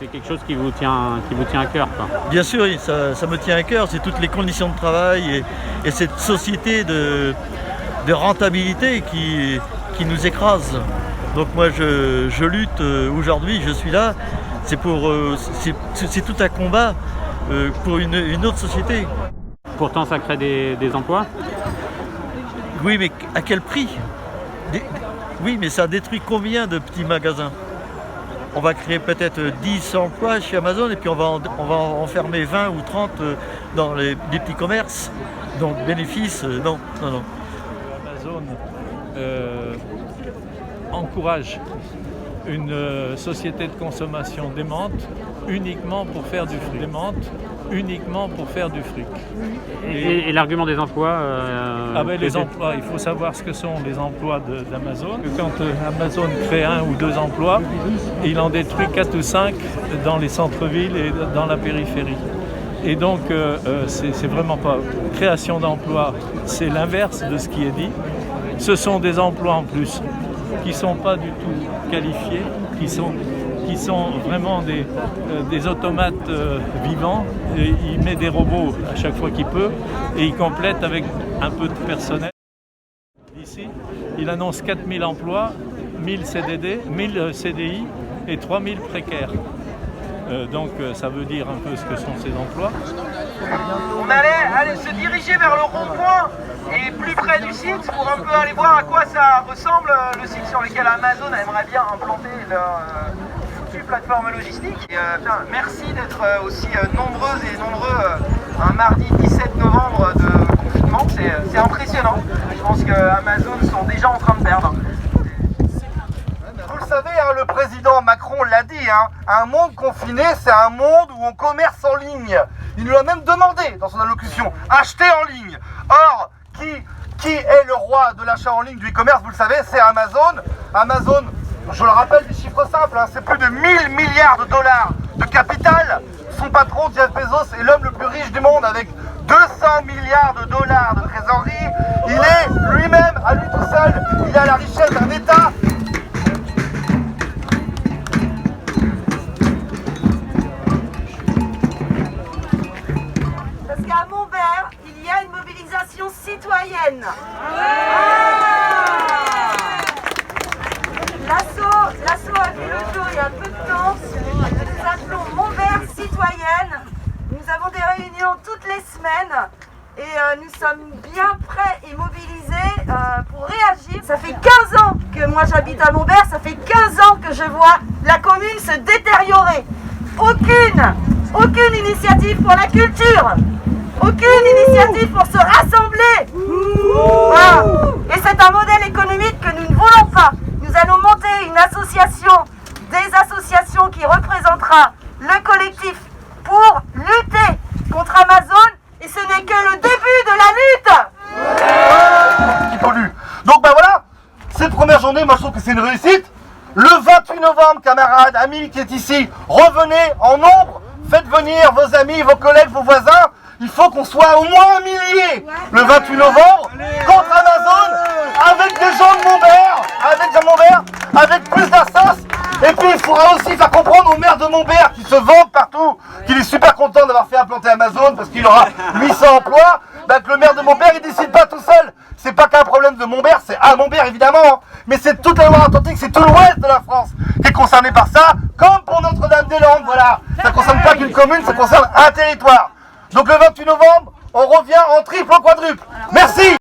C'est quelque chose qui vous tient à cœur, quoi. Bien sûr, ça me tient à cœur, c'est toutes les conditions de travail et cette société de rentabilité qui nous écrase. Donc moi je lutte aujourd'hui, je suis là, c'est tout un combat pour une autre société. Pourtant ça crée des emplois. Oui, mais à quel prix? Oui, mais ça détruit combien de petits magasins? On va créer peut-être 10 emplois chez Amazon et puis on va en fermer 20 ou 30 dans les petits commerces. Donc bénéfice, non. Amazon encourage une société de consommation démente uniquement pour faire du fric. Et l'argument des emplois Les emplois, il faut savoir ce que sont les emplois d'Amazon. Quand Amazon crée 1 ou 2 emplois, il en détruit 4 ou 5 dans les centres-villes et dans la périphérie. Et donc, c'est vraiment pas création d'emplois, c'est l'inverse de ce qui est dit. Ce sont des emplois en plus qui ne sont pas du tout qualifiés, qui sont vraiment des automates vivants. Et il met des robots à chaque fois qu'il peut et il complète avec un peu de personnel. Ici, il annonce 4000 emplois, 1000 CDI et 3000 précaires. Donc ça veut dire un peu ce que sont ces emplois. On allait se diriger vers le rond-point et plus près du site pour un peu aller voir à quoi ça ressemble le site sur lequel Amazon aimerait bien implanter leur foutue plateforme logistique. Et, merci d'être aussi nombreuses et nombreux un mardi 17 novembre de confinement, c'est impressionnant. Je pense que Amazon sont déjà en train de perdre. Vous le savez, le président Macron l'a dit, un monde confiné, c'est un monde où on commerce en ligne. Il nous l'a même demandé dans son allocution, acheter en ligne. Or, qui est le roi de l'achat en ligne du e-commerce? Vous le savez, c'est Amazon. Amazon, je le rappelle, des chiffres simples, c'est plus de 1000 milliards de dollars de capital. Son patron, Jeff Bezos, est l'homme le plus riche du monde avec 200 milliards de dollars de trésorerie. Il est lui-même, à lui tout seul, il a la richesse d'un État. À Montbert, il y a une mobilisation citoyenne. L'assaut a vu le jour il y a peu de temps. Nous appelons Montbert citoyenne. Nous avons des réunions toutes les semaines et nous sommes bien prêts et mobilisés pour réagir. Ça fait 15 ans que moi j'habite à Montbert, ça fait 15 ans que je vois la commune se détériorer. Aucune initiative pour la culture. Aucune initiative pour se rassembler. Voilà. Et c'est un modèle économique que nous ne voulons pas. Nous allons monter une association, des associations qui représentera le collectif pour lutter contre Amazon. Et ce n'est que le début de la lutte. Qui pollue. Donc voilà, cette première journée, moi je trouve que c'est une réussite. Le 28 novembre, camarades, amis qui est ici, revenez en nombre. Faites venir vos amis, vos collègues, vos voisins. Il faut qu'on soit au moins 1 millier le 28 novembre contre Amazon, avec des gens de Montbert, avec plus d'assos. Et puis il faudra aussi faire comprendre aux maires de Montbert qui se vantent partout qu'il est super content d'avoir fait implanter Amazon parce qu'il aura 800 emplois, que le maire de Montbert il décide pas tout seul. C'est pas qu'un problème de Montbert, c'est à Montbert évidemment, mais c'est toute la Loire-Atlantique, c'est tout l'ouest de la France qui est concerné par ça, comme pour Notre-Dame-des-Landes, voilà. Ça ne concerne pas qu'une commune, ça concerne un territoire. Donc le 28 novembre, on revient en triple ou quadruple. Merci.